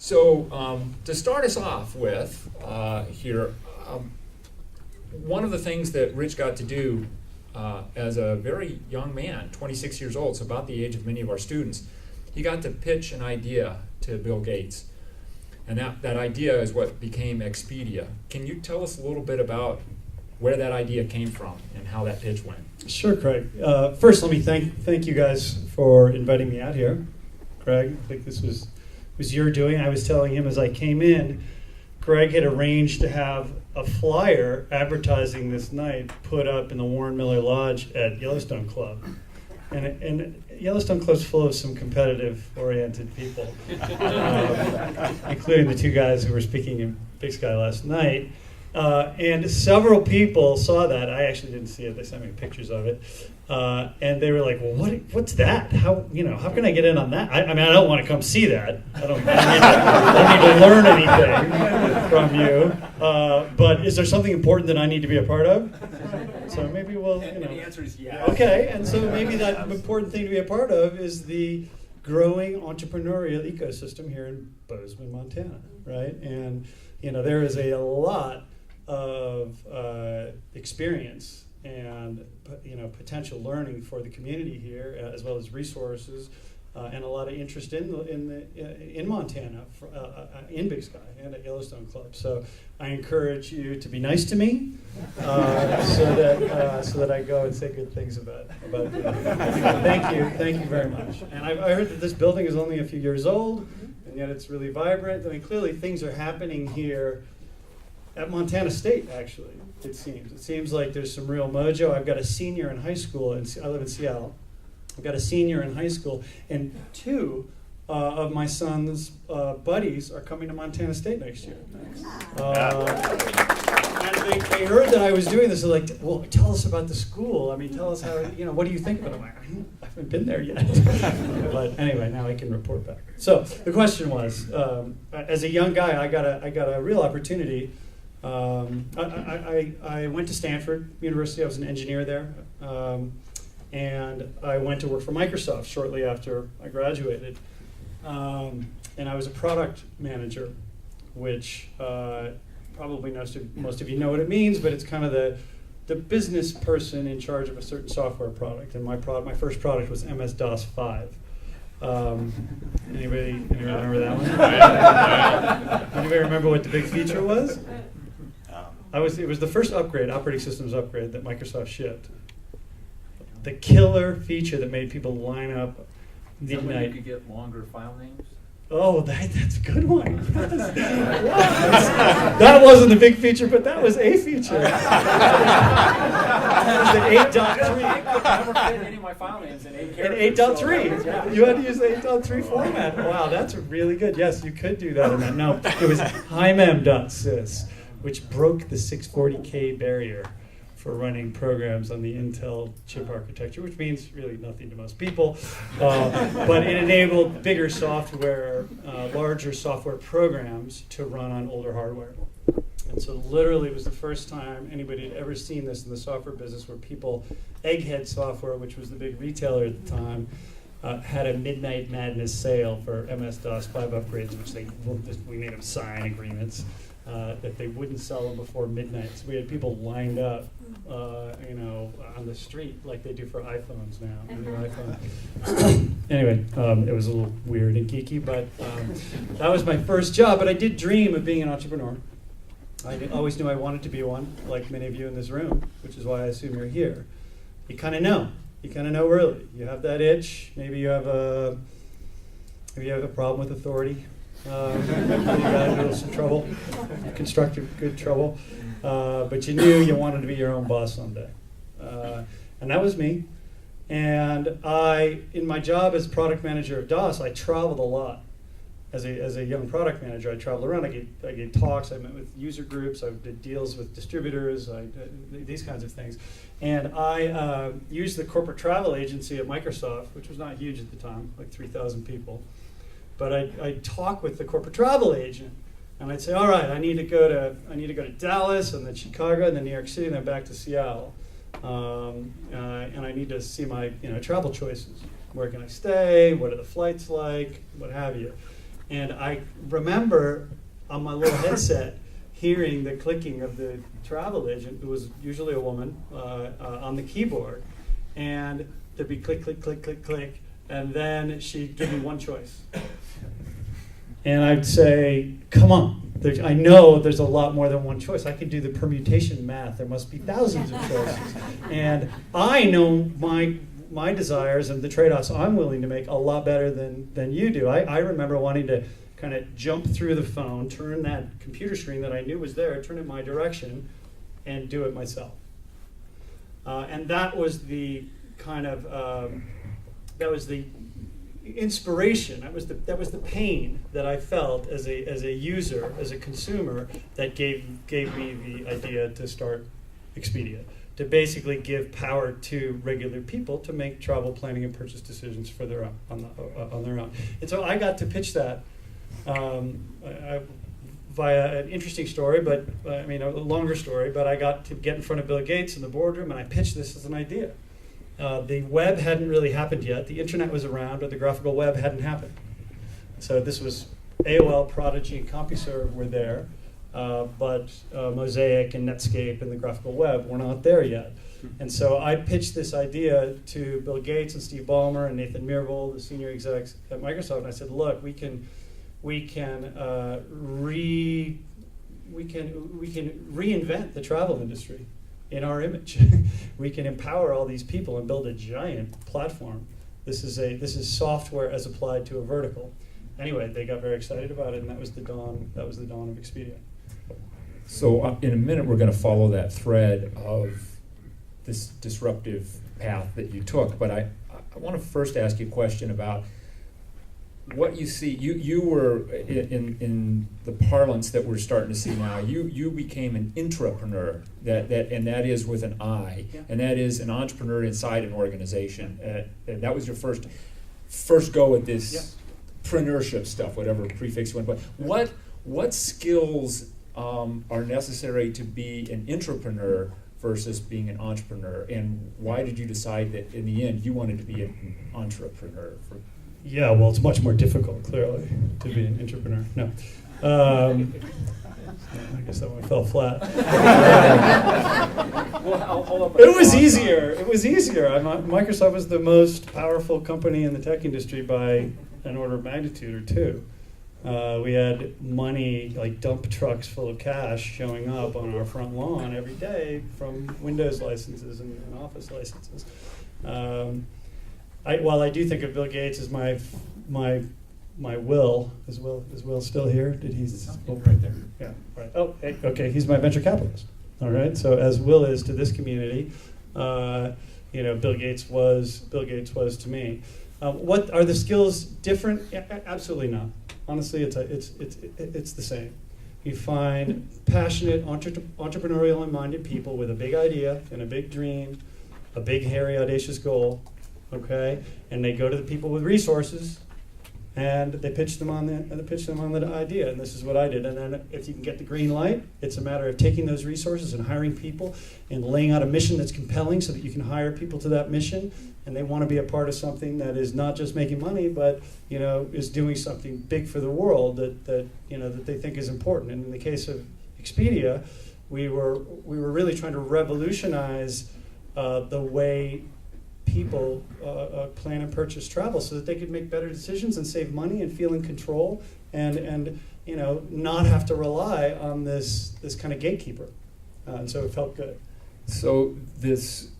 So to start us off with here, one of the things that Rich got to do as a very young man, 26 years old, so about the age of many of our students, he got to pitch an idea to Bill Gates. And that idea is what became Expedia. Can you tell us a little bit about where that idea came from and how that pitch went? Sure, Craig. First, let me thank you guys for inviting me out here. Craig, I think this was your doing. I was telling him as I came in, Greg had arranged to have a flyer advertising this night put up in the Warren Miller Lodge at Yellowstone Club. And Yellowstone Club's full of some competitive-oriented people, including the two guys who were speaking in Big Sky last night. And several people saw that. I actually didn't see it. They sent me pictures of it. And they were like, well, what's that? How can I get in on that? I mean, I don't want to come see that. I don't need to learn anything from you. But is there something important that I need to be a part of? So maybe we'll, And the answer is yes. Okay, and so maybe that important thing to be a part of is the growing entrepreneurial ecosystem here in Bozeman, Montana, right? And, there is a lot of experience and potential learning for the community here, as well as resources, and a lot of interest in Montana, in Big Sky and at Yellowstone Club. So I encourage you to be nice to me, so that I go and say good things about you. Thank you very much. And I heard that this building is only a few years old, and yet it's really vibrant. I mean, clearly things are happening here at Montana State, actually, it seems. It seems like there's some real mojo. I've got a senior in high school, and I live in Seattle. I've got a senior in high school, and two of my son's buddies are coming to Montana State next year. And they heard that I was doing this. They're like, well, tell us about the school. I mean, tell us how, what do you think of it? I'm like, I haven't been there yet. But anyway, now I can report back. So the question was, as a young guy, I got a real opportunity. I went to Stanford University. I was an engineer there. And I went to work for Microsoft shortly after I graduated. And I was a product manager, which probably most of you know what it means, but it's kind of the business person in charge of a certain software product. And my first product was MS-DOS 5. Anybody remember that one? Anybody remember what the big feature was? It was the first operating systems upgrade that Microsoft shipped. The killer feature that made people line up midnight. You could get longer file names? Oh, that's a good one. That wasn't the big feature, but that was a feature. That was the 8.3. I could never fit any of my file names in 8 characters. And 8.3. You had to use the 8.3 format. Wow, that's really good. Yes, you could do that in that. No, it was HIMEM.sys, which broke the 640K barrier for running programs on the Intel chip architecture, which means really nothing to most people. But it enabled bigger software, larger software programs to run on older hardware. And so literally it was the first time anybody had ever seen this in the software business where Egghead Software, which was the big retailer at the time, had a midnight madness sale for MS-DOS 5 upgrades, which we made them sign agreements. That they wouldn't sell them before midnight. So we had people lined up, on the street like they do for iPhones now. New iPhone. Anyway, it was a little weird and geeky, but that was my first job. But I did dream of being an entrepreneur. I always knew I wanted to be one, like many of you in this room, which is why I assume you're here. You kind of know. You kind of know early. You have that itch. Maybe you have a problem with authority. You got into some trouble, constructive, good trouble, but you knew you wanted to be your own boss someday, and that was me. And in my job as product manager of DOS, I traveled a lot. As a young product manager, I traveled around. I gave talks. I met with user groups. I did deals with distributors. These kinds of things, and I used the corporate travel agency at Microsoft, which was not huge at the time, like 3,000 people. But I'd talk with the corporate travel agent, and I'd say, all right, I need to go to Dallas, and then Chicago, and then New York City, and then back to Seattle. And I need to see my travel choices. Where can I stay? What are the flights like? What have you? And I remember on my little headset hearing the clicking of the travel agent, who was usually a woman, on the keyboard. And there'd be click, click, click, click, click. And then she'd give me one choice. And I'd say, come on. I know there's a lot more than one choice. I can do the permutation math. There must be thousands of choices. And I know my desires and the trade-offs I'm willing to make a lot better than you do. I remember wanting to kind of jump through the phone, turn that computer screen that I knew was there, turn it my direction, and do it myself. And that was the kind of, that was the inspiration, that was the pain that I felt as a user, as a consumer, that gave me the idea to start Expedia, to basically give power to regular people to make travel planning and purchase decisions for their own, on their own. And so I got to pitch that via an interesting story, but I mean a longer story. But I got to get in front of Bill Gates in the boardroom, and I pitched this as an idea. The web hadn't really happened yet. The internet was around, but the graphical web hadn't happened. So this was AOL, Prodigy, and CompuServe were there, but Mosaic and Netscape and the graphical web were not there yet. And so I pitched this idea to Bill Gates and Steve Ballmer and Nathan Myhrvold, the senior execs at Microsoft, and I said, look, we can reinvent the travel industry in our image. We can empower all these people and build a giant platform. This is software as applied to a vertical. Anyway, they got very excited about it, and that was the dawn of Expedia. So in a minute, we're going to follow that thread of this disruptive path that you took. But I want to first ask you a question about what you see. You were in the parlance that we're starting to see now. You became an intrapreneur, and that is with an I, yeah. And that is an entrepreneur inside an organization. And that was your first go at this. Yeah. Entrepreneurship stuff, whatever prefix you want to put. What skills are necessary to be an intrapreneur versus being an entrepreneur, and why did you decide that in the end you wanted to be an entrepreneur? Yeah, well, it's much more difficult, clearly, to be an entrepreneur. No. I guess that one fell flat. It was easier. Microsoft was the most powerful company in the tech industry by an order of magnitude or two. We had money, like dump trucks full of cash showing up on our front lawn every day from Windows licenses and Office licenses. While I do think of Bill Gates as my Will, is Will still here? Did he? Right there. Yeah. Right. Oh, hey, okay. He's my venture capitalist. All right. So as Will is to this community, Bill Gates was to me. What are the skills different? Absolutely not. Honestly, it's the same. You find passionate, entrepreneurial and minded people with a big idea and a big dream, a big, hairy, audacious goal, okay? And they go to the people with resources, and they pitch them on the idea. And this is what I did. And then if you can get the green light, it's a matter of taking those resources and hiring people and laying out a mission that's compelling so that you can hire people to that mission. And they want to be a part of something that is not just making money, but is doing something big for the world that they think is important. And in the case of Expedia, we were really trying to revolutionize the way people plan and purchase travel, so that they could make better decisions and save money and feel in control, and not have to rely on this kind of gatekeeper. And so it felt good. So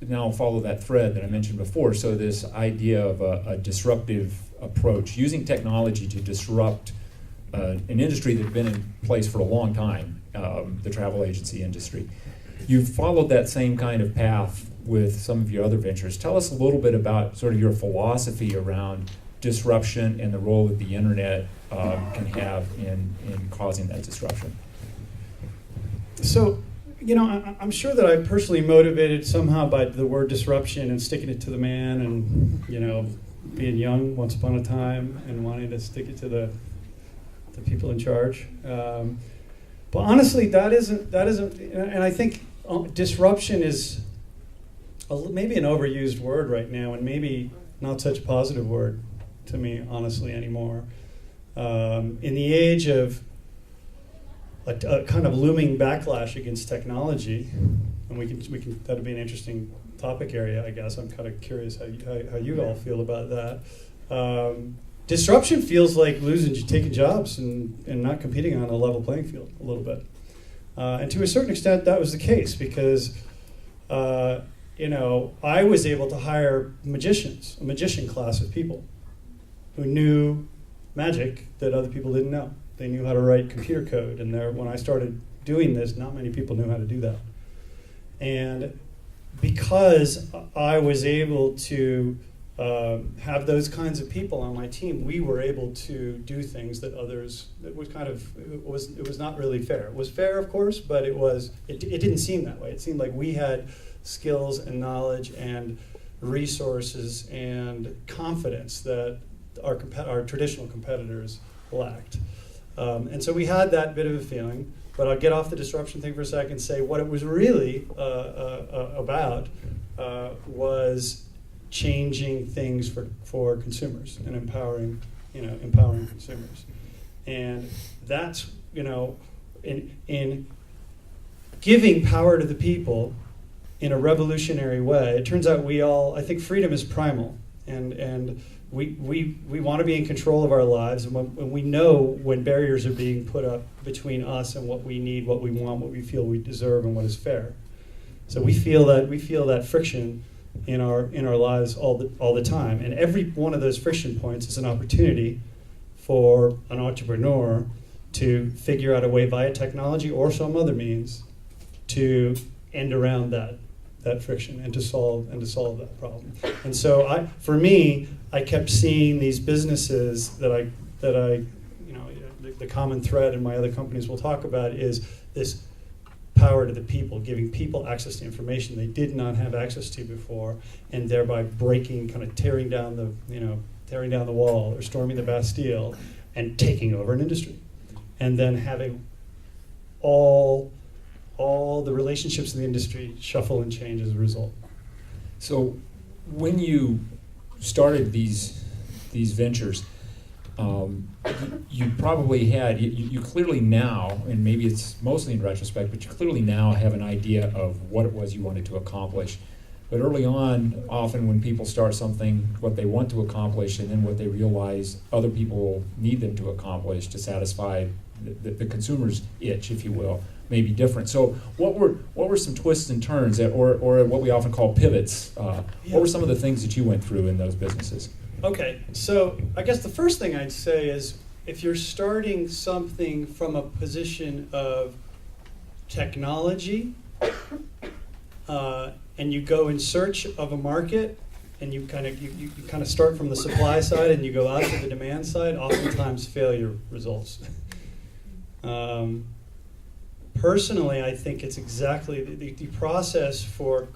now I'll follow that thread that I mentioned before. So this idea of a disruptive approach, using technology to disrupt an industry that's been in place for a long time, the travel agency industry. You've followed that same kind of path with some of your other ventures. Tell us a little bit about sort of your philosophy around disruption and the role that the internet can have in causing that disruption. So, I'm sure that I'm personally motivated somehow by the word disruption and sticking it to the man, and being young once upon a time and wanting to stick it to the people in charge. But honestly, that isn't, and I think disruption is maybe an overused word right now, and maybe not such a positive word to me, honestly, anymore. In the age of a kind of looming backlash against technology, and we can that'd be an interesting topic area, I guess. I'm kind of curious how you all feel about that. Disruption feels like taking jobs and not competing on a level playing field a little bit. And to a certain extent, that was the case because, I was able to hire a magician class of people who knew magic that other people didn't know. They knew how to write computer code, and when I started doing this, not many people knew how to do that. And because I was able to have those kinds of people on my team, we were able to do things that others, it was not really fair. It was fair, of course, but it didn't seem that way. It seemed like we had skills and knowledge and resources and confidence that our traditional competitors lacked. And so we had that bit of a feeling, but I'll get off the disruption thing for a second and say what it was really about was changing things for consumers and empowering consumers. And that's, in giving power to the people in a revolutionary way, it turns out I think freedom is primal, and we want to be in control of our lives, and when we know when barriers are being put up between us and what we need, what we want, what we feel we deserve, and what is fair. So we feel that friction in our lives all the time, and every one of those friction points is an opportunity for an entrepreneur to figure out a way via technology or some other means to end around that friction and to solve that problem. And so I kept seeing these businesses that the common thread in my other companies we'll talk about is this power to the people, giving people access to information they did not have access to before, and thereby tearing down the wall or storming the Bastille and taking over an industry, and then having all the relationships in the industry shuffle and change as a result. So when you started these ventures, you probably had, you clearly now, and maybe it's mostly in retrospect, but you clearly now have an idea of what it was you wanted to accomplish. But early on, often when people start something, what they want to accomplish and then what they realize other people need them to accomplish to satisfy the consumer's itch, if you will, may be different. So what were some twists and turns, or what we often call pivots? What were some of the things that you went through in those businesses? Okay, so I guess the first thing I'd say is if you're starting something from a position of technology and you go in search of a market and you kind of start from the supply side and you go out to the demand side, oftentimes failure results. Personally, I think it's exactly the process for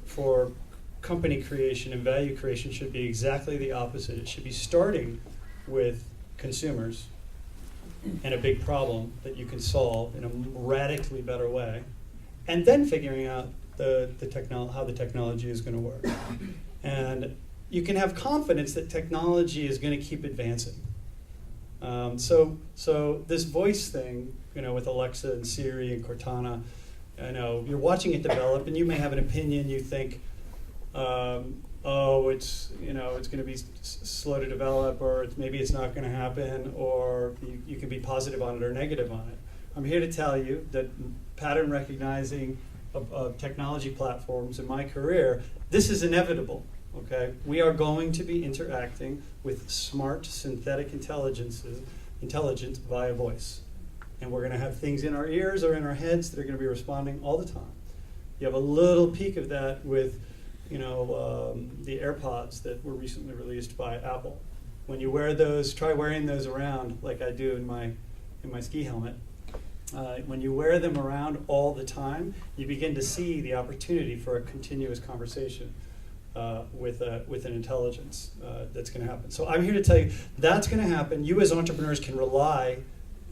company creation and value creation should be exactly the opposite. It should be starting with consumers and a big problem that you can solve in a radically better way, and then figuring out how the technology is going to work. And you can have confidence that technology is going to keep advancing. So this voice thing, with Alexa and Siri and Cortana, you're watching it develop, and you may have an opinion. You think, it's going to be slow to develop, or maybe it's not going to happen, or you can be positive on it or negative on it. I'm here to tell you that pattern recognizing of technology platforms in my career, this is inevitable. Okay, we are going to be interacting with smart synthetic intelligence via voice, and we're going to have things in our ears or in our heads that are going to be responding all the time. You have a little peek of that with the AirPods that were recently released by Apple. When you wear those, try wearing those around like I do in my ski helmet. When you wear them around all the time, you begin to see the opportunity for a continuous conversation with an intelligence that's going to happen. So I'm here to tell you that's going to happen. You as entrepreneurs can rely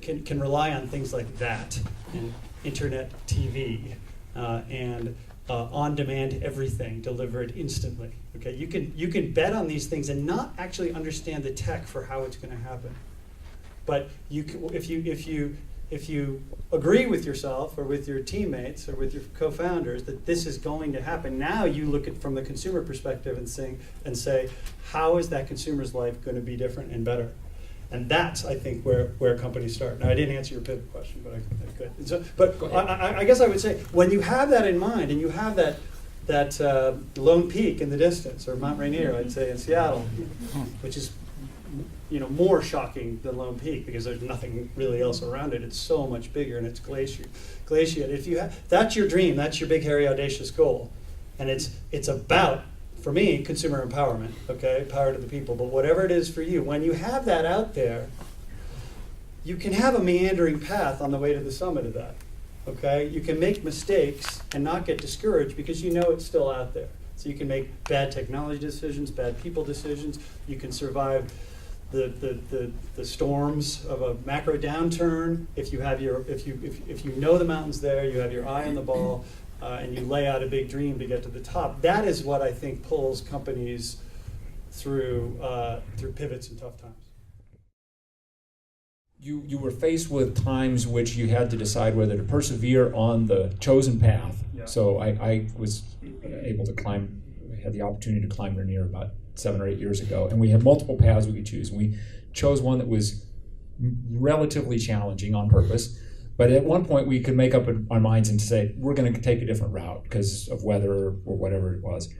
on things like that, and internet TV, and on-demand everything delivered instantly. Okay, you can bet on these things and not actually understand the tech for how it's going to happen. But if you agree with yourself or with your teammates or with your co-founders that this is going to happen, now you look at from the consumer perspective and say, how is that consumer's life going to be different and better? And that's, I think, where companies start. Now, I didn't answer your pivot question, but I could. So, but I guess I would say, when you have that in mind and you have that Lone Peak in the distance, or Mount Rainier, I'd say, in Seattle, which is more shocking than Lone Peak because there's nothing really else around it. It's so much bigger and it's glaciated. If you that's your dream, that's your big, hairy, audacious goal, and it's about, for me, consumer empowerment. Okay, power to the people. But whatever it is for you, when you have that out there, you can have a meandering path on the way to the summit of that. Okay, you can make mistakes and not get discouraged because you know it's still out there. So you can make bad technology decisions, bad people decisions. You can survive the storms of a macro downturn if you have if you know the mountain's there, you have your eye on the ball, and you lay out a big dream to get to the top. That is what I think pulls companies through pivots in tough times. You were faced with times which you had to decide whether to persevere on the chosen path. Yeah. So I was able to climb, had the opportunity to climb Rainier about 7 or 8 years ago, and we had multiple paths we could choose. And we chose one that was relatively challenging on purpose, but at one point we could make up our minds and say, we're going to take a different route because of weather or whatever it was.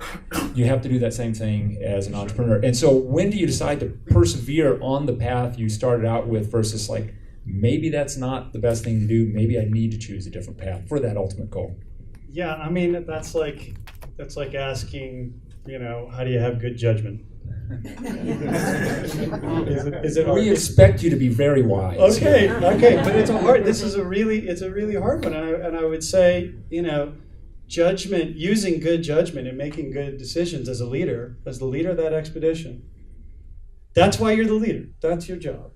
You have to do that same thing as an entrepreneur. And so when do you decide to persevere on the path you started out with versus like, maybe that's not the best thing to do, maybe I need to choose a different path for that ultimate goal? Yeah, I mean, that's like asking, how do you have good judgment? Is it we expect you to be very wise. Okay, but it's a really hard one, and I would say, judgment, using good judgment and making good decisions as the leader of that expedition. That's why you're the leader. That's your job.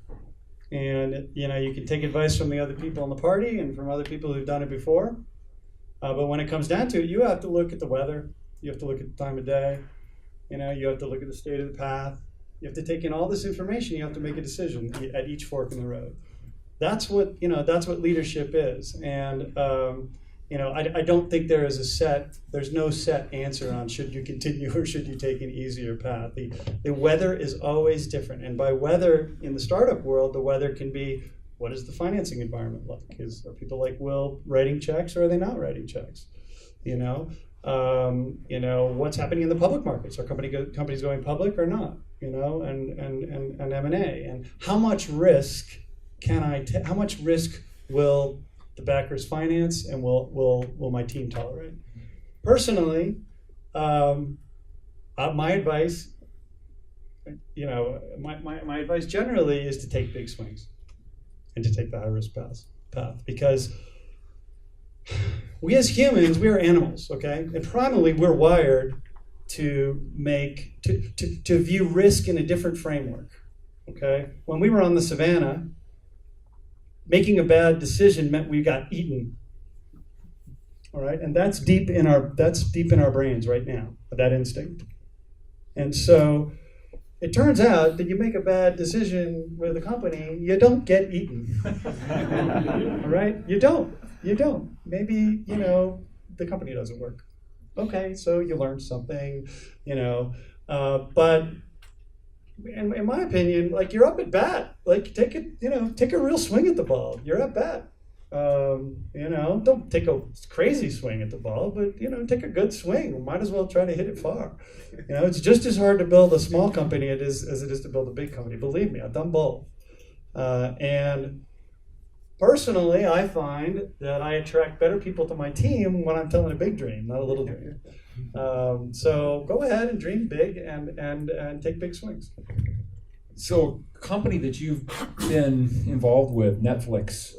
And you can take advice from the other people in the party and from other people who've done it before. But when it comes down to it, you have to look at the weather. You have to look at the time of day. You have to look at the state of the path. You have to take in all this information. You have to make a decision at each fork in the road. That's what leadership is. And I don't think there's no set answer on should you continue or should you take an easier path. The weather is always different. And by weather in the startup world, the weather can be, what is the financing environment like? Are people like Will writing checks or are they not writing checks? What's happening in the public markets? Are companies going public or not? And M&A. And how much risk can I take? How much risk will the backers finance and will my team tolerate? Personally, my advice, my advice generally is to take big swings and to take the high risk path because we as humans, we are animals, okay? And primarily we're wired to view risk in a different framework, okay? When we were on the savannah, making a bad decision meant we got eaten, all right? And that's deep in our brains right now, that instinct. And so it turns out that you make a bad decision with a company, you don't get eaten, all right? You don't. Maybe, the company doesn't work. Okay, so you learned something, but in my opinion, like, you're up at bat. Like, take a real swing at the ball. You're at bat. Don't take a crazy swing at the ball, but, take a good swing. Might as well try to hit it far. It's just as hard to build a small company as it is to build a big company. Believe me, I've done both. And personally, I find that I attract better people to my team when I'm telling a big dream, not a little dream. So go ahead and dream big and take big swings. So, a company that you've been involved with, Netflix,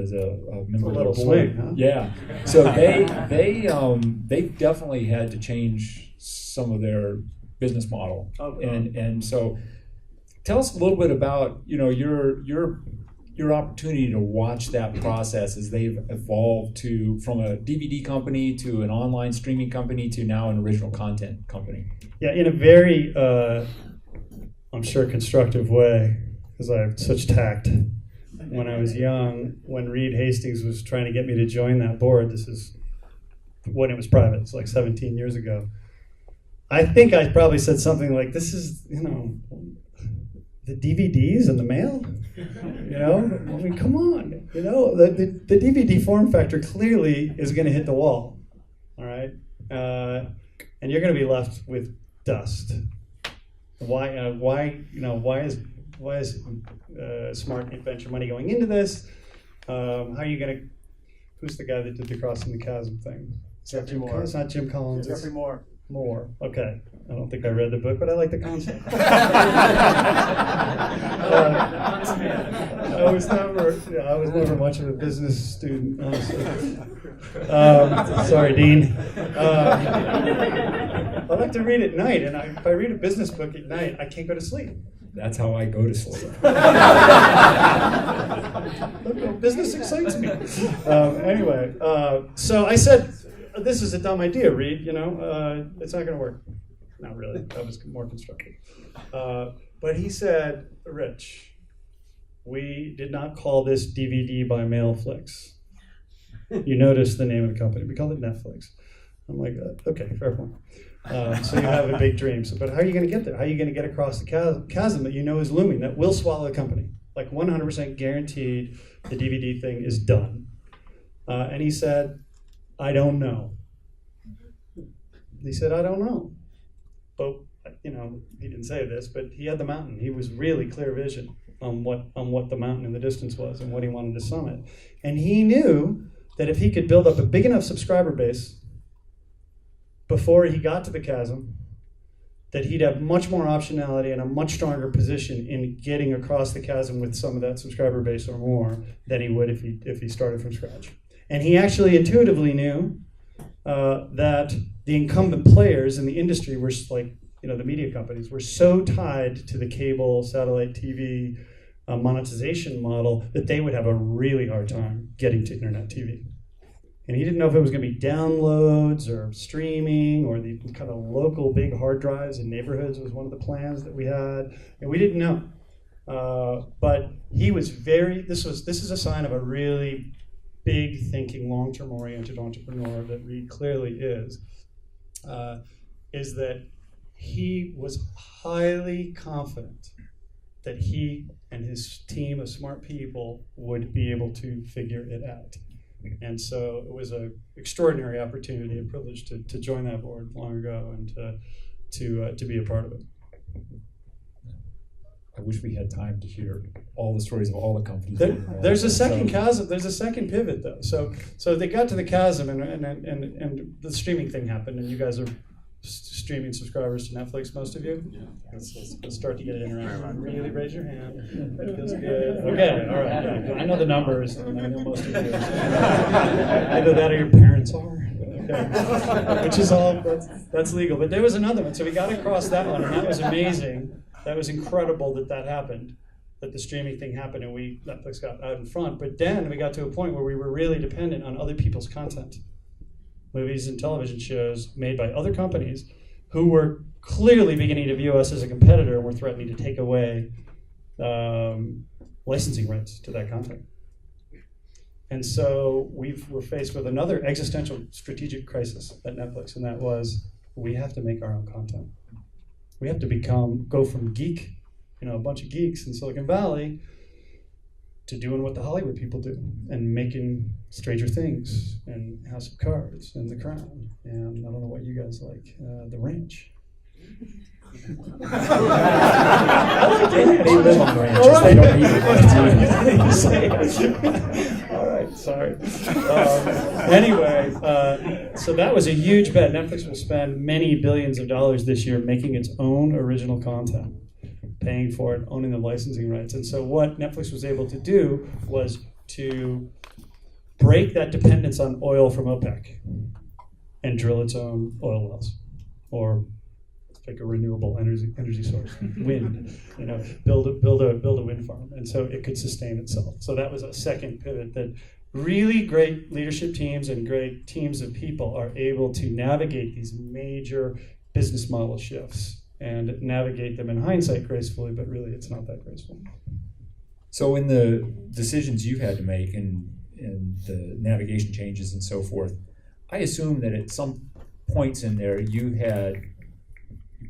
as a member of the board. Swing, huh? Yeah. So they definitely had to change some of their business model, and so tell us a little bit about your opportunity to watch that process as they've evolved from a DVD company to an online streaming company to now an original content company. Yeah, in a very, I'm sure, constructive way. because I have such tact. When I was young, when Reed Hastings was trying to get me to join that board, this is when it was private, it's like 17 years ago. I think I probably said something like, this is, the DVDs in the mail? I mean, come on. The DVD form factor clearly is going to hit the wall, all right? And you're going to be left with dust. Why is smart venture money going into this? How are you going to? Who's the guy that did the Crossing the Chasm thing? Is that Jim Collins? It's not Jim Collins. Jeffrey Moore. Moore. Okay. I don't think I read the book, but I like the concept. I was never much of a business student, honestly. Sorry, Dean. I like to read at night, and if I read a business book at night, I can't go to sleep. That's how I go to sleep. Look, business excites me. Anyway, so I said, this is a dumb idea, Reed. It's not going to work. Not really. That was more constructive. But he said, Rich, we did not call this DVD by mail flicks. You notice the name of the company. We called it Netflix. I'm like, okay, fair point. So you have a big dream. But how are you going to get there? How are you going to get across the chasm that is looming, that will swallow the company? Like 100% guaranteed the DVD thing is done. And he said, I don't know. He said, I don't know. But, he didn't say this, but he had the mountain. He was really clear vision on what the mountain in the distance was and what he wanted to summit. And he knew that if he could build up a big enough subscriber base before he got to the chasm, that he'd have much more optionality and a much stronger position in getting across the chasm with some of that subscriber base or more than he would if he started from scratch. And he actually intuitively knew that the incumbent players in the industry were like, the media companies were so tied to the cable, satellite TV monetization model that they would have a really hard time getting to internet TV. And he didn't know if it was going to be downloads or streaming or the kind of local big hard drives in neighborhoods was one of the plans that we had. And we didn't know. But he was this is a sign of a really big thinking, long-term oriented entrepreneur that Reed clearly is that he was highly confident that he and his team of smart people would be able to figure it out. And so it was an extraordinary opportunity and privilege to join that board long ago and to be a part of it. I wish we had time to hear all the stories of all the companies. There's a second chasm. There's a second pivot though. So they got to the chasm and the streaming thing happened, and you guys are streaming subscribers to Netflix, most of you? Yeah. Let's start to get it interactive. Really raise your hand. That feels good. Okay, all right. Yeah. I know the numbers, and I know most of you. Either that or your parents are. Okay. Which is all, that's legal. But there was another one. So we got across that one, and that was amazing. That was incredible that happened, that the streaming thing happened, and Netflix got out in front. But then we got to a point where we were really dependent on other people's content. Movies and television shows made by other companies who were clearly beginning to view us as a competitor and were threatening to take away licensing rights to that content. And so we're faced with another existential strategic crisis at Netflix, and that was we have to make our own content. We have to go from geek, a bunch of geeks in Silicon Valley, to doing what the Hollywood people do and making Stranger Things and House of Cards and The Crown and I don't know what you guys like, The Ranch. I like it. They live on ranches. They don't eat it. All right, sorry. Anyway, so that was a huge bet. Netflix will spend many billions of dollars this year making its own original content, paying for it, owning the licensing rights. And so what Netflix was able to do was to break that dependence on oil from OPEC and drill its own oil wells, or like a renewable energy source, wind. Build a wind farm, and so it could sustain itself. So that was a second pivot that really great leadership teams and great teams of people are able to navigate these major business model shifts and navigate them in hindsight gracefully, but really it's not that graceful. So in the decisions you've had to make and the navigation changes and so forth, I assume that at some points in there you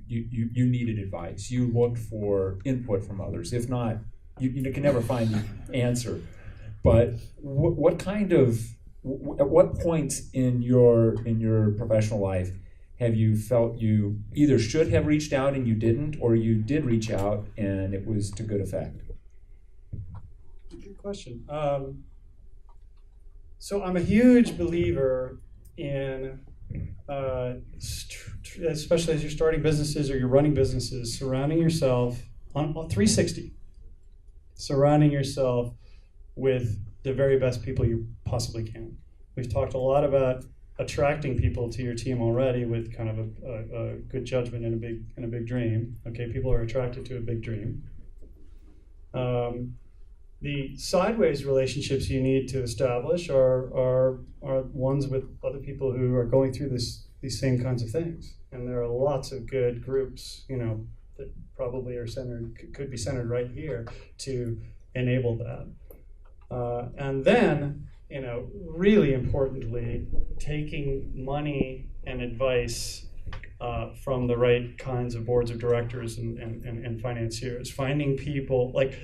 needed advice. You looked for input from others. If not, you can never find the answer. But at what points in your professional life have you felt you either should have reached out and you didn't, or you did reach out and it was to good effect? Good question. So I'm a huge believer in, especially as you're starting businesses or you're running businesses, surrounding yourself on 360, surrounding yourself with the very best people you possibly can. We've talked a lot about attracting people to your team already with kind of a good judgment and a big dream. Okay, people are attracted to a big dream. The sideways relationships you need to establish are ones with other people who are going through these same kinds of things. And there are lots of good groups, that probably are could be centered right here to enable that. And then, really importantly, taking money and advice from the right kinds of boards of directors and financiers. Finding people, like,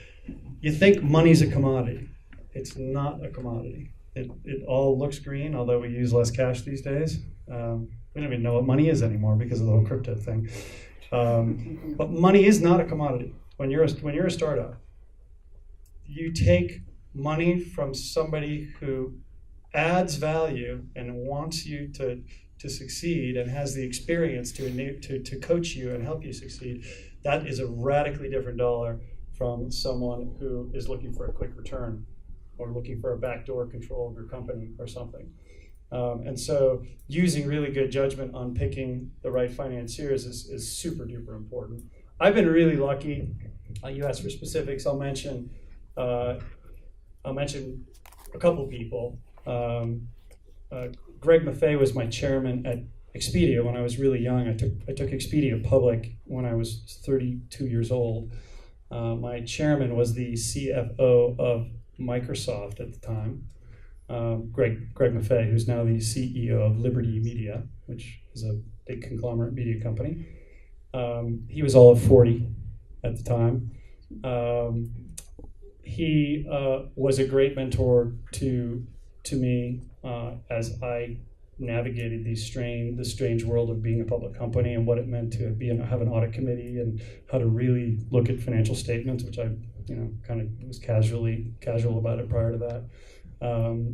you think money's a commodity. It's not a commodity. It all looks green, although we use less cash these days. We don't even know what money is anymore because of the whole crypto thing. But money is not a commodity. When you're a startup, you take money from somebody who adds value and wants you to succeed and has the experience to coach you and help you succeed. That is a radically different dollar from someone who is looking for a quick return or looking for a backdoor control of your company or something. And so using really good judgment on picking the right financiers is super duper important. I've been really lucky. You asked for specifics. I'll mention a couple people. Greg Maffei was my chairman at Expedia when I was really young. I took Expedia public when I was 32 years old. My chairman was the CFO of Microsoft at the time, Greg Maffei, who's now the CEO of Liberty Media, which is a big conglomerate media company. He was all of 40 at the time. He was a great mentor to me as I navigated the strange world of being a public company and what it meant to have an audit committee and how to really look at financial statements, which I kind of was casual about it prior to that.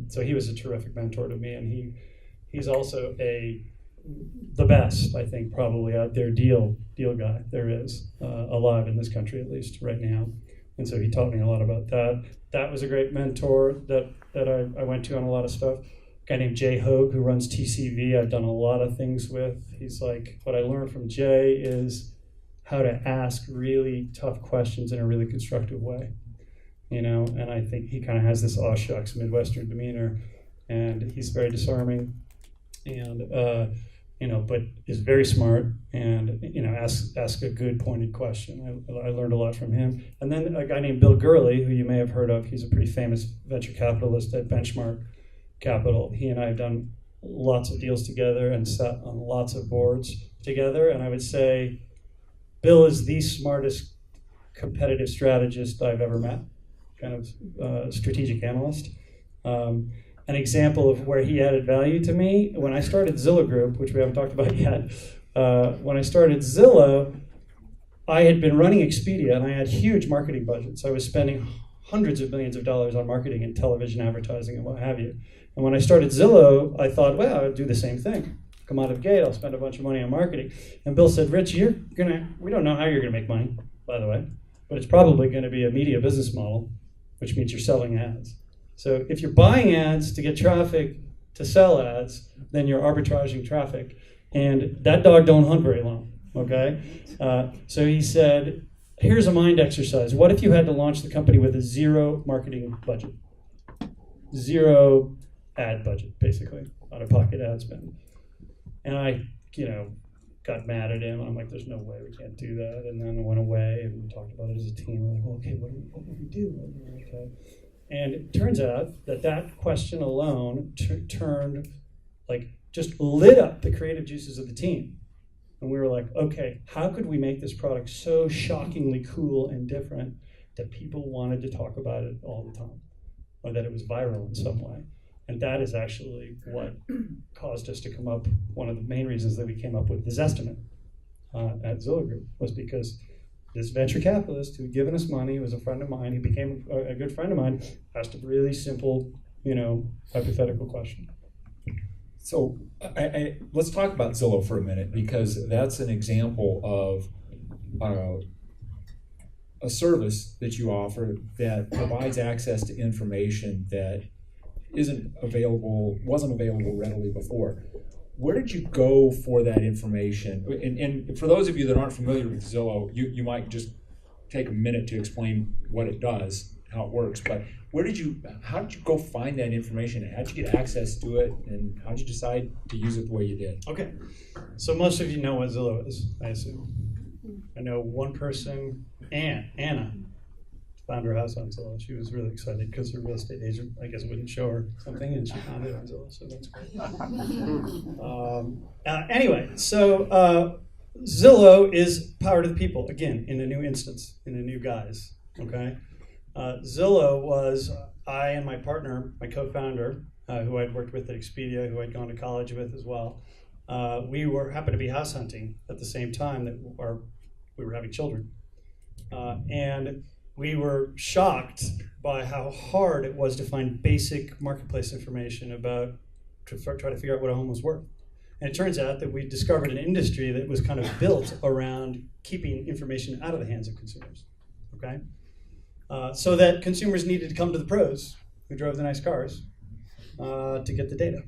So he was a terrific mentor to me, and he's also the best, I think, probably out there deal guy there is alive in this country, at least right now. And so he taught me a lot about that. That was a great mentor that I went to on a lot of stuff. A guy named Jay Hogue, who runs TCV, I've done a lot of things with. He's like, what I learned from Jay is how to ask really tough questions in a really constructive way. And I think he kind of has this aw shucks Midwestern demeanor, and he's very disarming, and but is very smart, and ask a good pointed question. I learned a lot from him. And then a guy named Bill Gurley, who you may have heard of. He's a pretty famous venture capitalist at Benchmark Capital. He and I have done lots of deals together and sat on lots of boards together. And I would say Bill is the smartest competitive strategist I've ever met, kind of strategic analyst. An example of where he added value to me, when I started Zillow Group, which we haven't talked about yet, when I started Zillow, I had been running Expedia and I had huge marketing budgets. I was spending hundreds of millions of dollars on marketing and television advertising and what have you. And when I started Zillow, I thought, well, I'll do the same thing. Come out of the gate, I'll spend a bunch of money on marketing. And Bill said, Rich, we don't know how you're gonna make money, by the way, but it's probably gonna be a media business model, which means you're selling ads. So if you're buying ads to get traffic to sell ads, then you're arbitraging traffic. And that dog don't hunt very long, okay? So he said, here's a mind exercise. What if you had to launch the company with a zero marketing budget? Zero ad budget, basically, out-of-pocket ad spend. And I, got mad at him. And I'm like, there's no way we can't do that. And then I went away and we talked about it as a team. We're like, well, okay, what do we do? Okay. And it turns out that question alone turned, like, just lit up the creative juices of the team. And we were like, okay, how could we make this product so shockingly cool and different that people wanted to talk about it all the time, or that it was viral in some way? And that is actually what caused us to come up, one of the main reasons that we came up with this estimate at Zillow Group, was because this venture capitalist who had given us money, was a friend of mine, he became a good friend of mine, asked a really simple, hypothetical question. So let's talk about Zillow for a minute, because that's an example of a service that you offer that provides access to information that wasn't available readily before. Where did you go for that information? And for those of you that aren't familiar with Zillow, you might just take a minute to explain what it does, how it works. But how did you go find that information? How did you get access to it? And how did you decide to use it the way you did? Okay, so most of you know what Zillow is, I assume. I know one person, Anna, found her house on Zillow. She was really excited because her real estate agent, I guess, wouldn't show her something, and she found it on Zillow, so that's great. Anyway, so Zillow is power to the people, again, in a new instance, in a new guise, okay? Zillow was I and my partner, my co-founder, who I'd worked with at Expedia, who I'd gone to college with as well. We happened to be house hunting at the same time that we were having children. And we were shocked by how hard it was to find basic marketplace information to try to figure out what a home was worth. And it turns out that we discovered an industry that was kind of built around keeping information out of the hands of consumers, okay? So that consumers needed to come to the pros who drove the nice cars to get the data.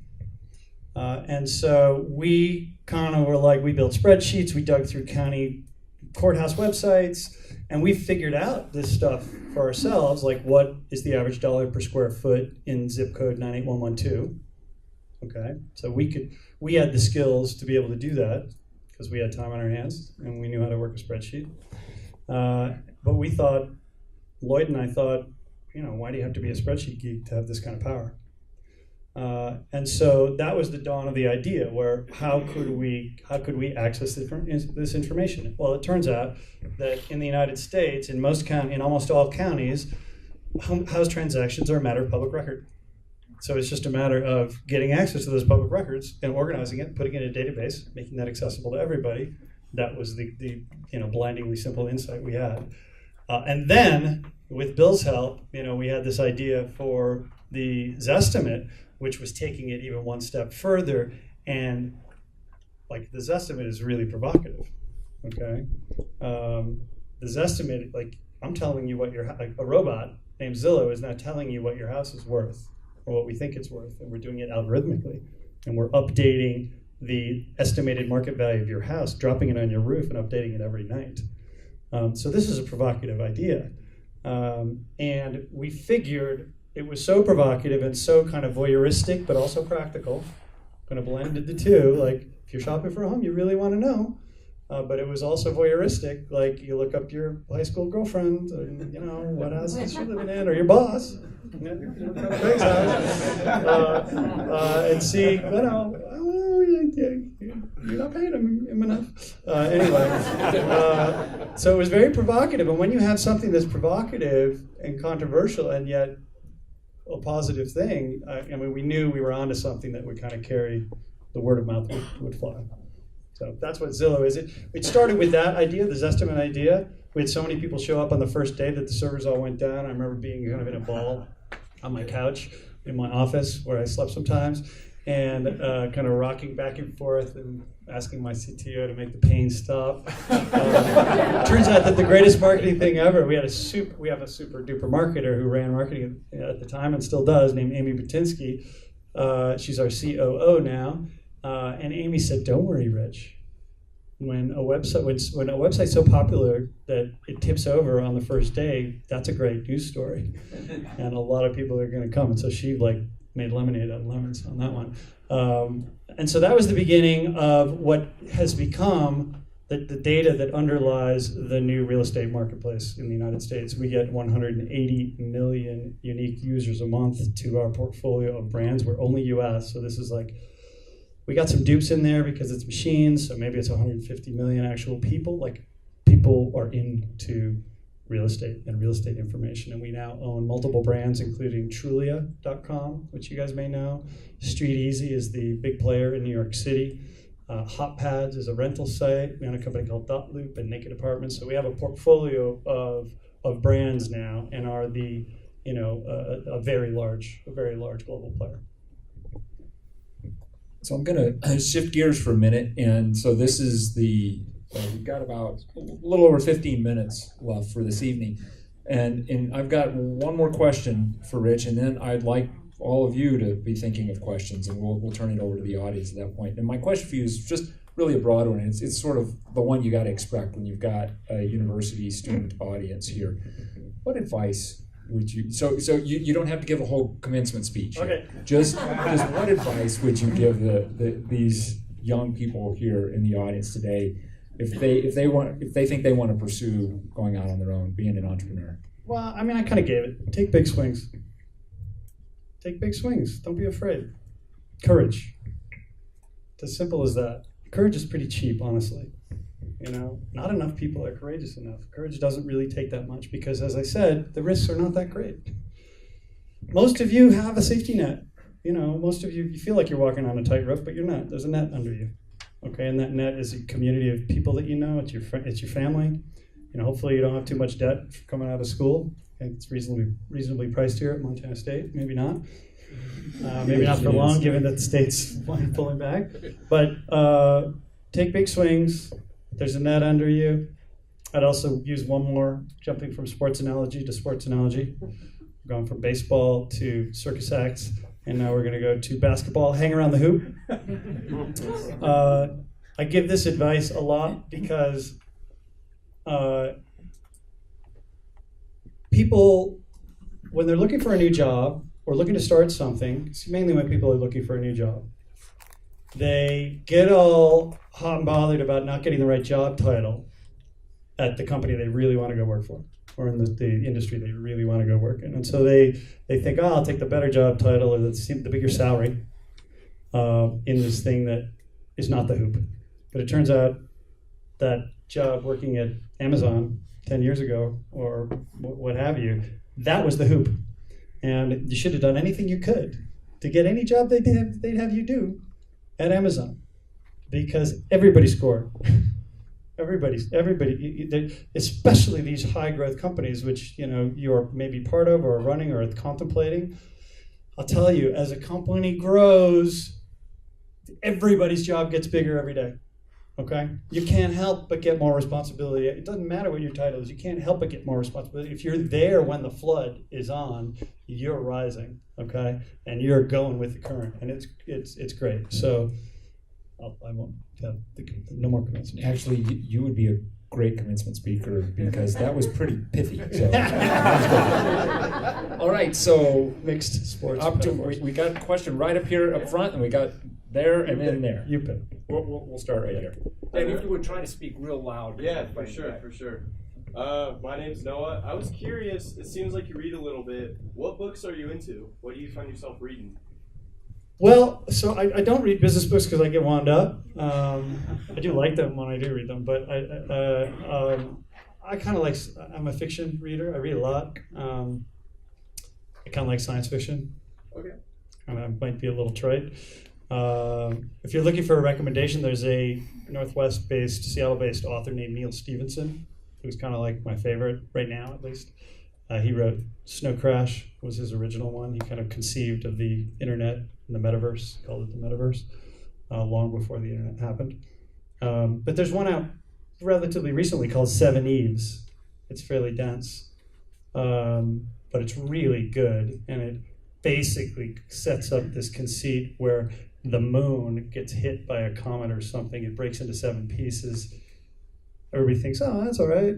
And so we kind of were like, we built spreadsheets, we dug through county courthouse websites, and we figured out this stuff for ourselves, like what is the average dollar per square foot in zip code 98112. Okay, so we had the skills to be able to do that because we had time on our hands and we knew how to work a spreadsheet. But we thought, Lloyd and I thought, why do you have to be a spreadsheet geek to have this kind of power? And so that was the dawn of the idea, where how could we access this information? Well, it turns out that in the United States, in almost all counties, house transactions are a matter of public record. So it's just a matter of getting access to those public records and organizing it, putting it in a database, making that accessible to everybody. That was the blindingly simple insight we had. And then, with Bill's help, we had this idea for the Zestimate, which was taking it even one step further. And the Zestimate is really provocative, okay? The Zestimate, I'm telling you what a robot named Zillow is now telling you what your house is worth, or what we think it's worth, and we're doing it algorithmically. And we're updating the estimated market value of your house, dropping it on your roof and updating it every night. So this is a provocative idea. And we figured it was so provocative and so kind of voyeuristic, but also practical, kind of blended the two. Like, if you're shopping for a home, you really want to know. But it was also voyeuristic, like you look up your high school girlfriend, and, what house is she living in, or your boss, Craig's house, and see, you're not paying him enough. Anyway, so it was very provocative. And when you have something that's provocative and controversial and yet a positive thing, we knew we were onto something that would kind of carry the word of mouth would fly. So that's what Zillow is. It started with that idea, the Zestimate idea. We had so many people show up on the first day that the servers all went down. I remember being kind of in a ball on my couch in my office where I slept sometimes, and kind of rocking back and forth and asking my CTO to make the pain stop. Turns out that the greatest marketing thing ever, we have a super duper marketer who ran marketing at the time and still does, named Amy Butinsky. She's our COO now. And Amy said, "Don't worry, Rich. When a website's so popular that it tips over on the first day, that's a great news story, and a lot of people are going to come." And so she made lemonade out of lemons on that one. And so that was the beginning of what has become the data that underlies the new real estate marketplace in the United States. We get 180 million unique users a month to our portfolio of brands. We're only US, so this is like, we got some dupes in there because it's machines, so maybe it's 150 million actual people. Like, people are into real estate and real estate information, and we now own multiple brands, including Trulia.com, which you guys may know. Street Easy is the big player in New York City. Hot Pads is a rental site. We own a company called Dot Loop and Naked Apartments. So we have a portfolio of brands now, and are the a very large global player. So I'm going to shift gears for a minute, and so this is we've got about a little over 15 minutes left for this evening, and I've got one more question for Rich, and then I'd like all of you to be thinking of questions, and we'll turn it over to the audience at that point. And my question for you is just really a broad one. It's sort of the one you got to expect when you've got a university student audience here. What advice would you? So you don't have to give a whole commencement speech. Okay. Just what advice would you give these young people here in the audience today if they think they want to pursue going out on their own, being an entrepreneur? Well, I mean, I kind of gave it. Take big swings. Take big swings. Don't be afraid. Courage. It's as simple as that. Courage is pretty cheap, honestly. Not enough people are courageous enough. Courage doesn't really take that much because, as I said, the risks are not that great. Most of you have a safety net. Most of you feel like you're walking on a tightrope, but you're not. There's a net under you. Okay, and that net is a community of people that you know. It's your family. Hopefully you don't have too much debt coming out of school. I think it's reasonably priced here at Montana State. Maybe not. Maybe not for long, given that the state's pulling back. But take big swings. There's a net under you. I'd also use one more, jumping from sports analogy to sports analogy. We've gone from baseball to circus acts, and now we're going to go to basketball. Hang around the hoop. I give this advice a lot because people, when they're looking for a new job or looking to start something, it's mainly when people are looking for a new job, they get all hot and bothered about not getting the right job title at the company they really want to go work for, or in the industry they really want to go work in. And so they think, I'll take the better job title or the bigger salary in this thing that is not the hoop. But it turns out that job working at Amazon 10 years ago, or what have you, that was the hoop. And you should have done anything you could to get any job they'd have you do at Amazon, because everybody scored. Everybody, especially these high growth companies, which you're maybe part of or running or contemplating. I'll tell you, as a company grows, everybody's job gets bigger every day. Okay? You can't help but get more responsibility. It doesn't matter what your title is. You can't help but get more responsibility. If you're there when the flood is on, you're rising, okay? And you're going with the current, and it's great. So I won't have no more commencement. Actually, you would be a great commencement speaker because that was pretty pithy. So. All right, so mixed sports. We got a question right up here up front, and we got there and then there. You pick. We'll start right here. And if you would try to speak real loud. Yeah, for sure. My name's Noah. I was curious, it seems like you read a little bit. What books are you into? What do you find yourself reading? Well, so I don't read business books because I get wound up. I do like them when I do read them, but I kind of like, I'm a fiction reader. I read a lot. I kind of like science fiction. Okay. And might be a little trite. If you're looking for a recommendation, there's a Northwest-based, Seattle-based author named Neil Stephenson, who's kind of like my favorite right now, at least. He wrote Snow Crash, was his original one. He kind of conceived of the internet and the metaverse, called it the metaverse, long before the internet happened. But there's one out relatively recently called Seven Eves. It's fairly dense, but it's really good, and it basically sets up this conceit where the moon gets hit by a comet or something. It breaks into 7 pieces. Everybody thinks, oh, that's all right.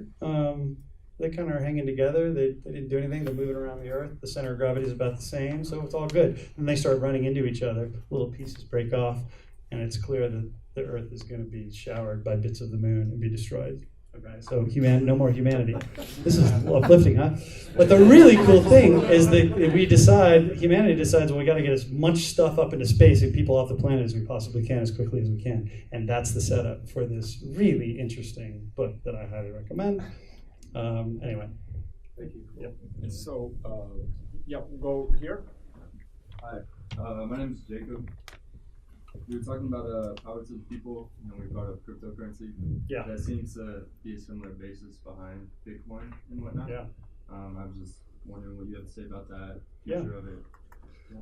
They kind of are hanging together. They didn't do anything. They're moving around the earth. The center of gravity is about the same, so it's all good. And they start running into each other. Little pieces break off, and it's clear that the Earth is going to be showered by bits of the moon and be destroyed. Okay, so no more humanity. This is uplifting, huh? But the really cool thing is that humanity decides, well, we got to get as much stuff up into space and people off the planet as we possibly can, as quickly as we can. And that's the setup for this really interesting book that I highly recommend. Anyway. Thank you. Yep. So, we'll go here. Hi, my name is Jacob. We were talking about power to the people, and we brought up cryptocurrency. Yeah. That seems to be a similar basis behind Bitcoin and whatnot. Yeah. I was just wondering what you have to say about that, Yeah. future of it.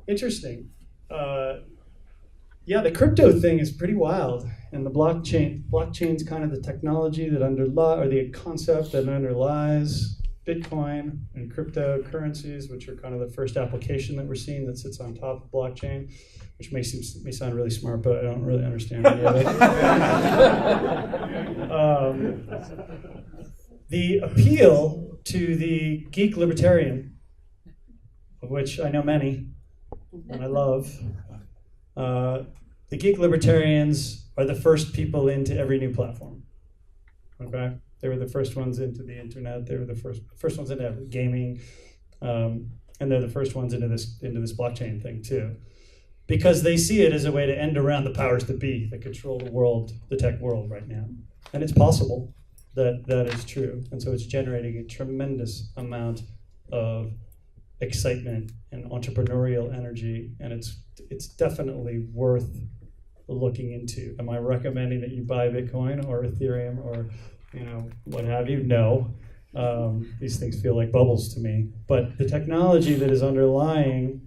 Interesting. The crypto thing is pretty wild, and the blockchain's kind of the technology that or the concept that underlies Bitcoin and cryptocurrencies, which are kind of the first application that we're seeing that sits on top of blockchain, which may sound really smart, but I don't really understand any of it. The appeal to the geek libertarian, of which I know many, and I love, the geek libertarians are the first people into every new platform. Okay? They were the first ones into the internet. They were the first ones into gaming, and they're the first ones into this blockchain thing too, because they see it as a way to end around the powers that be that control the world, the tech world right now, and it's possible that is true, and so it's generating a tremendous amount of excitement and entrepreneurial energy, and it's definitely worth looking into. Am I recommending that you buy Bitcoin or Ethereum or what have you? No. These things feel like bubbles to me. But the technology that is underlying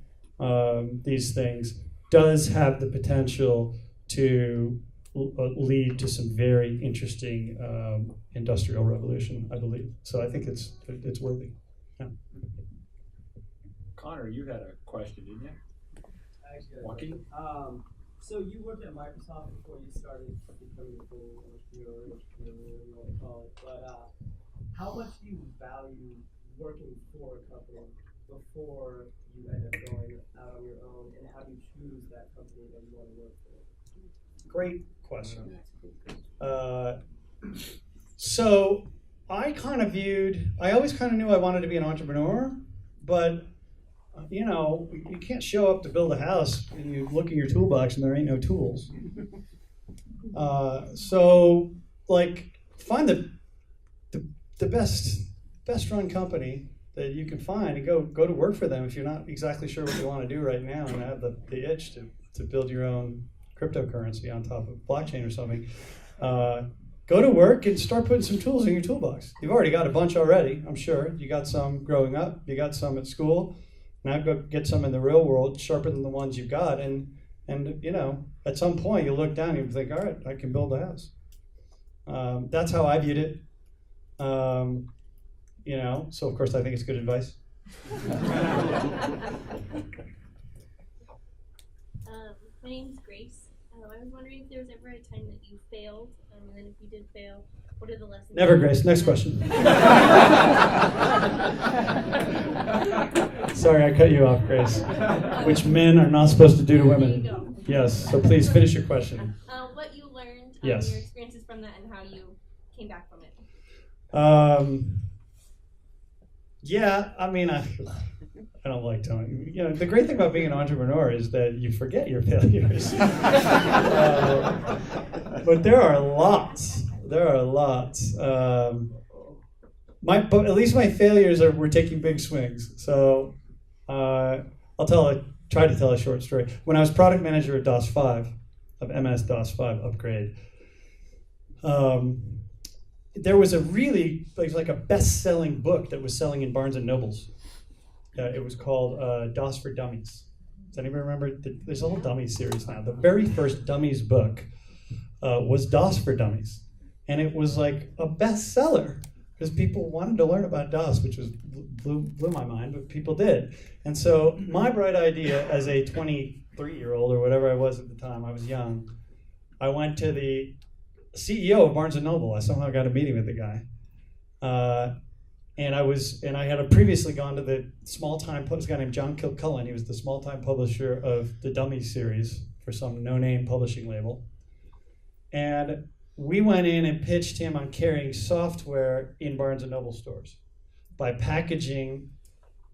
these things does have the potential to lead to some very interesting industrial revolution, I believe. So I think it's worthy. Yeah. Connor, you had a question, didn't you? Joaquin? So you worked at Microsoft before you started becoming a full entrepreneur, what you call it. But how much do you value working for a company before you end up going out on your own, and how do you choose that company that you want to work for? Great question. So I always kind of knew I wanted to be an entrepreneur, but you can't show up to build a house and you look in your toolbox and there ain't no tools. So find the best run company that you can find and go to work for them if you're not exactly sure what you want to do right now and have the itch to build your own cryptocurrency on top of blockchain or something. Go to work and start putting some tools in your toolbox. You've already got a bunch already, I'm sure. You got some growing up, you got some at school. Now go get some in the real world, sharper than the ones you've got, and at some point you look down and you think, all right, I can build a house. That's how I viewed it. So of course I think it's good advice. My name's Grace. I was wondering if there was ever a time that you failed, and then if you did fail, what are the lessons? Never, Grace. Next question. Sorry, I cut you off, Grace. Which men are not supposed to do to women. There you go. Yes, so please finish your question. What you learned, Yes. your experiences from that, and how you came back from it. I don't like telling you. The great thing about being an entrepreneur is that you forget your failures. But there are lots. But at least my failures were taking big swings. So I'll try to tell a short story. When I was product manager at DOS 5, of MS-DOS 5 upgrade, there was a really like a best-selling book that was selling in Barnes and Nobles. It was called DOS for Dummies. Does anybody remember? There's a whole Dummies series now. The very first Dummies book was DOS for Dummies. And it was like a bestseller because people wanted to learn about DOS, which blew my mind, but people did. And so my bright idea as a 23-year-old or whatever I was at the time, I was young, I went to the CEO of Barnes & Noble. I somehow got a meeting with the guy. And I had previously gone to the small-time, this guy named John Kilcullen. He was the small-time publisher of the Dummies series for some no-name publishing label. And we went in and pitched him on carrying software in Barnes & Noble stores by packaging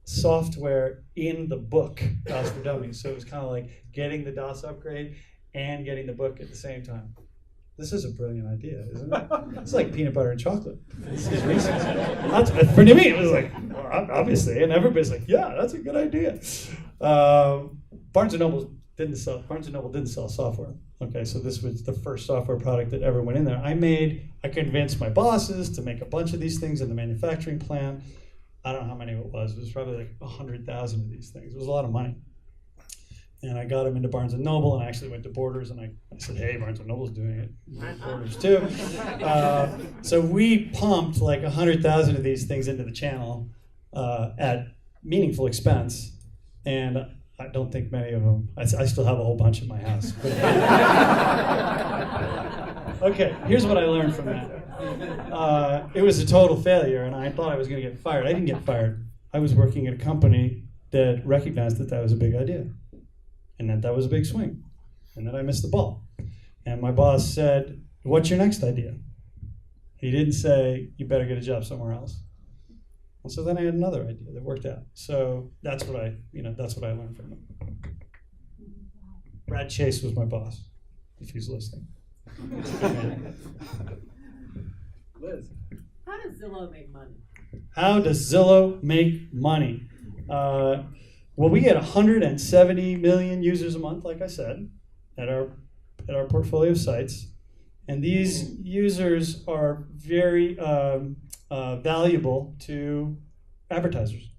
software in the book, DOS for Dummies. So it was kind of like getting the DOS upgrade and getting the book at the same time. This is a brilliant idea, isn't it? It's like peanut butter and chocolate. This is Reese's. For me, it was like, obviously, and everybody's like, yeah, that's a good idea. Barnes & Noble didn't sell software. Okay, so this was the first software product that ever went in there. I convinced my bosses to make a bunch of these things in the manufacturing plant. I don't know how many it was. It was probably like 100,000 of these things. It was a lot of money. And I got them into Barnes & Noble, and I actually went to Borders, and I said, hey, Barnes & Noble's doing it. Borders too. So we pumped like 100,000 of these things into the channel at meaningful expense. And I don't think many of them, I still have a whole bunch in my house. Okay, here's what I learned from that. It was a total failure, and I thought I was going to get fired. I didn't get fired. I was working at a company that recognized that that was a big idea, and that was a big swing, and that I missed the ball. And my boss said, what's your next idea? He didn't say, you better get a job somewhere else. And so then I had another idea that worked out. So that's what I learned from him. Brad Chase was my boss, if he's listening. Liz. How does Zillow make money? How does Zillow make money? Well, we get 170 million users a month, like I said, at our portfolio of sites. And these users are very valuable to advertisers.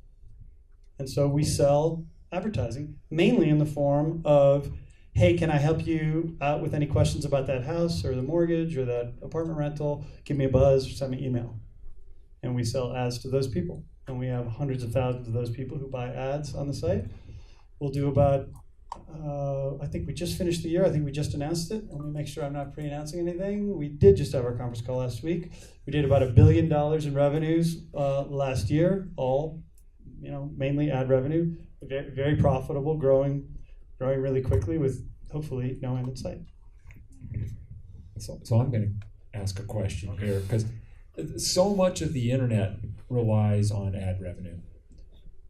And so we sell advertising, mainly in the form of, hey, can I help you out with any questions about that house or the mortgage or that apartment rental? Give me a buzz or send me an email. And we sell ads to those people. And we have hundreds of thousands of those people who buy ads on the site. We'll do about, I think we just finished the year. I think we just announced it. Let me make sure I'm not pre-announcing anything. We did just have our conference call last week. We did about $1 billion in revenues last year, all, mainly ad revenue. Very, very profitable, growing really quickly with hopefully no end in sight. So I'm going to ask a question here, because so much of the internet relies on ad revenue.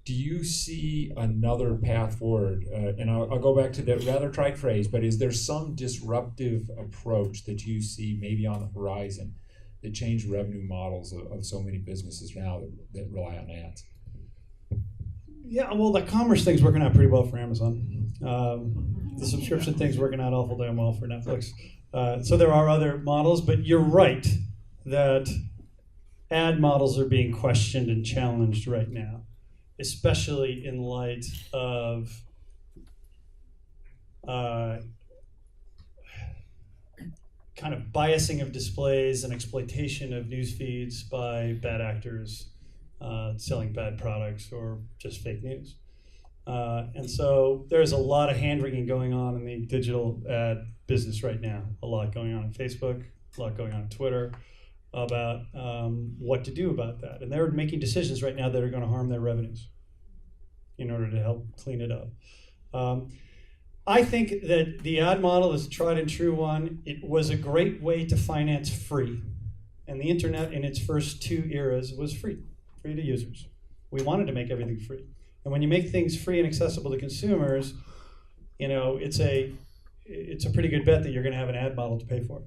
Do you see another path forward? And I'll go back to that rather trite phrase, but is there some disruptive approach that you see maybe on the horizon that change revenue models of so many businesses now that rely on ads? Yeah, well, the commerce thing's working out pretty well for Amazon. The subscription thing's working out awful damn well for Netflix. So there are other models, but you're right that ad models are being questioned and challenged right now, especially in light of kind of biasing of displays and exploitation of news feeds by bad actors selling bad products or just fake news. And so there's a lot of hand-wringing going on in the digital ad business right now. A lot going on Facebook, a lot going on Twitter about what to do about that. And they're making decisions right now that are going to harm their revenues in order to help clean it up. I think that the ad model is a tried and true one. It was a great way to finance free. And the internet in its first two eras was free to users. We wanted to make everything free. And when you make things free and accessible to consumers, it's a pretty good bet that you're going to have an ad model to pay for.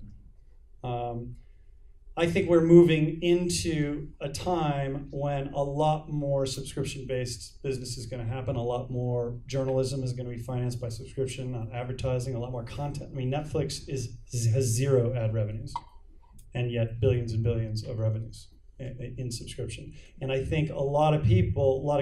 I think we're moving into a time when a lot more subscription-based business is going to happen. A lot more journalism is going to be financed by subscription, not advertising. A lot more content. I mean, Netflix has zero ad revenues, and yet billions and billions of revenues in subscription. And I think a lot of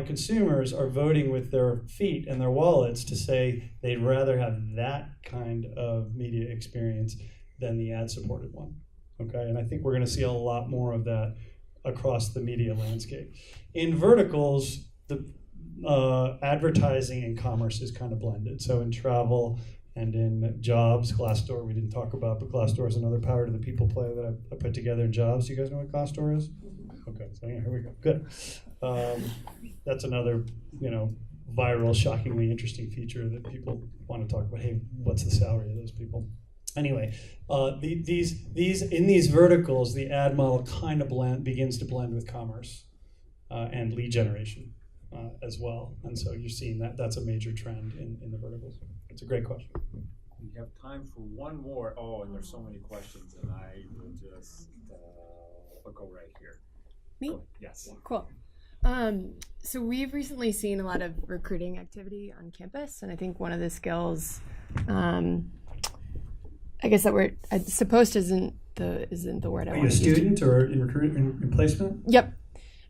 consumers are voting with their feet and their wallets to say they'd rather have that kind of media experience than the ad-supported one. Okay, and I think we're going to see a lot more of that across the media landscape. In verticals, the advertising and commerce is kind of blended. So in travel and in jobs, Glassdoor we didn't talk about, but Glassdoor is another power to the people play that I put together in jobs. You guys know what Glassdoor is? Okay, so yeah, here we go. Good. That's another, viral, shockingly interesting feature that people want to talk about. Hey, what's the salary of those people? Anyway, these verticals, the ad model kind of begins to blend with commerce and lead generation as well. And so you're seeing that's a major trend in the verticals. It's a great question. We have time for one more. Oh, and there's so many questions, and I will just I'll go right here. Me? Go, yes. Cool. So we've recently seen a lot of recruiting activity on campus, and I think one of the skills, I guess that we're supposed isn't the word I want to use. Are you a student or in placement? Yep.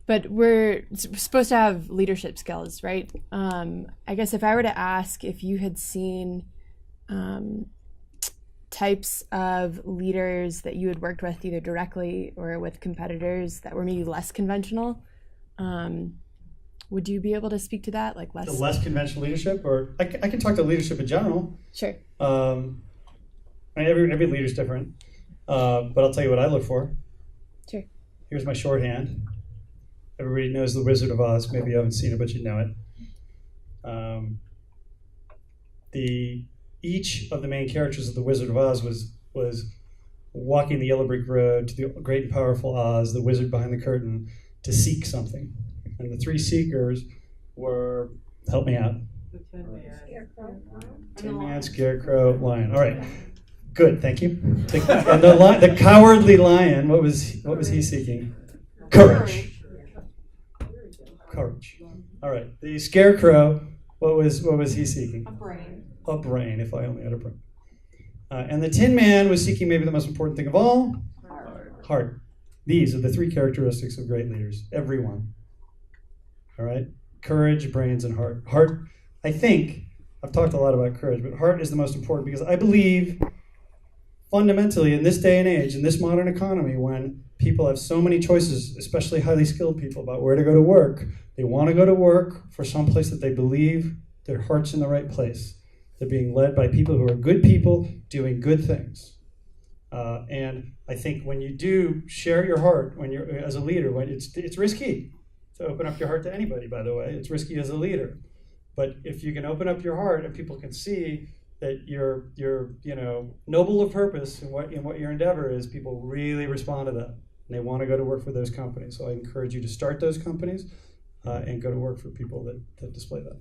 But we're supposed to have leadership skills, right? I guess if I were to ask if you had seen types of leaders that you had worked with either directly or with competitors that were maybe less conventional, would you be able to speak to that? Like less? The less conventional leadership, or I can talk to leadership in general. Sure. I mean, every leader's different, but I'll tell you what I look for. Sure. Here's my shorthand. Everybody knows The Wizard of Oz. Maybe you haven't seen it, but you know it. Each of the main characters of The Wizard of Oz was walking the yellow brick road to the great and powerful Oz, the wizard behind the curtain, to seek something. And the three seekers were, help me out. Tin Man, Scarecrow, Lion. All right, good, thank you. And the cowardly lion, what was he seeking? Courage. Courage. All right, the Scarecrow, what was he seeking? A brain. A brain, if I only had a brain. And the Tin Man was seeking maybe the most important thing of all, heart. These are the three characteristics of great leaders, everyone. All right? Courage, brains, and heart. Heart, I think, I've talked a lot about courage, but heart is the most important because I believe fundamentally in this day and age, in this modern economy, when people have so many choices, especially highly skilled people, about where to go to work, they want to go to work for some place that they believe their heart's in the right place. They're being led by people who are good people doing good things. And I think when you do share your heart, when you're as a leader, when it's risky to open up your heart to anybody, by the way. It's risky as a leader. But if you can open up your heart and people can see that you're noble of purpose and what your endeavor is, people really respond to that. And they want to go to work for those companies. So I encourage you to start those companies and go to work for people that display that.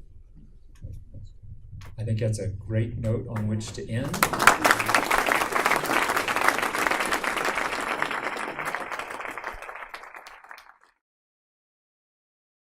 I think that's a great note on which to end.